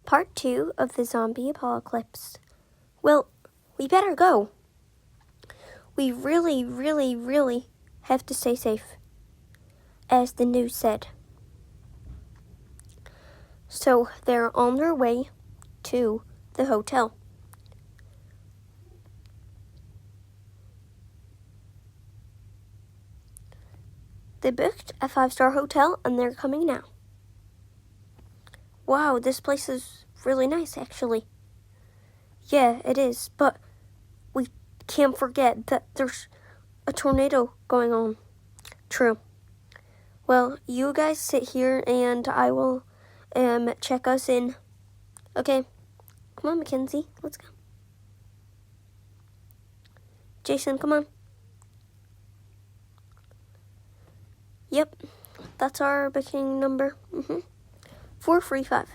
Part 2 of the zombie apocalypse. Well, we better go. We really have to stay safe, as the news said. So they're on their way to the hotel. They booked a 5-star hotel and they're coming now. Wow, this place is really nice, actually. Yeah, it is, but we can't forget that there's a tornado going on. True. Well, you guys sit here and I will check us in. Okay. Come on, Mackenzie. Let's go. Jason, come on. Yep. That's our booking number. 435.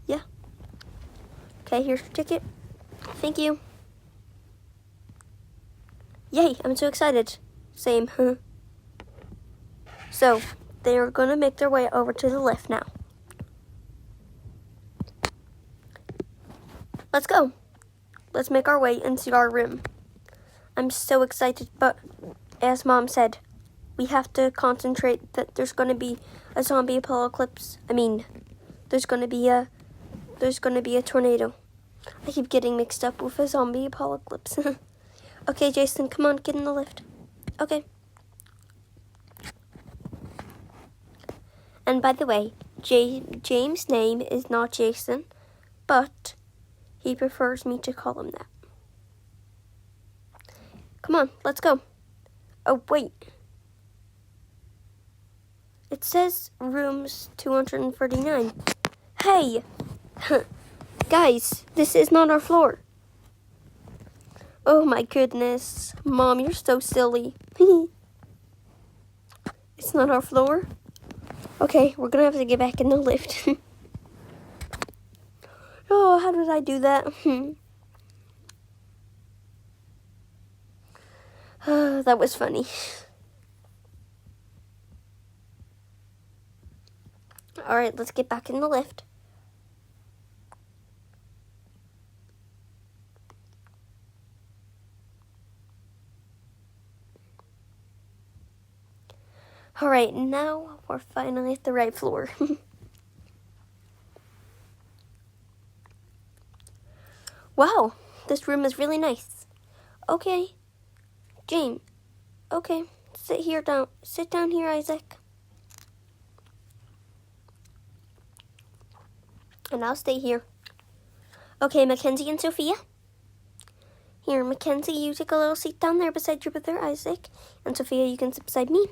Yeah. Okay, here's your ticket. Thank you. Yay, I'm so excited. Same. So, they are going to make their way over to the lift now. Let's go. Let's make our way into our room. I'm so excited, but as Mom said, we have to concentrate that there's going to be a zombie apocalypse. There's going to be a tornado. I keep getting mixed up with a zombie apocalypse. Okay, Jason, come on, get in the lift. Okay. And by the way, James' name is not Jason, but he prefers me to call him that. Come on, let's go. Oh, wait. It says rooms 239. Hey! Guys, this is not our floor. Oh my goodness. Mom, you're so silly. It's not our floor? Okay, we're gonna have to get back in the lift. Oh, how did I do that? That was funny. Alright, let's get back in the lift. Alright, now we're finally at the right floor. Wow, this room is really nice. Okay, Jane. Okay, sit down here, Isaac. And I'll stay here. Okay, Mackenzie and Sophia. Here, Mackenzie, you take a little seat down there beside your brother Isaac, and Sophia, you can sit beside me.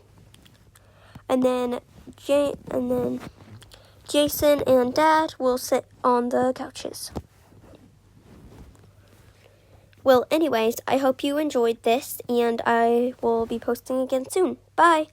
And then Jason and Dad will sit on the couches. Well, anyways, I hope you enjoyed this, and I will be posting again soon. Bye!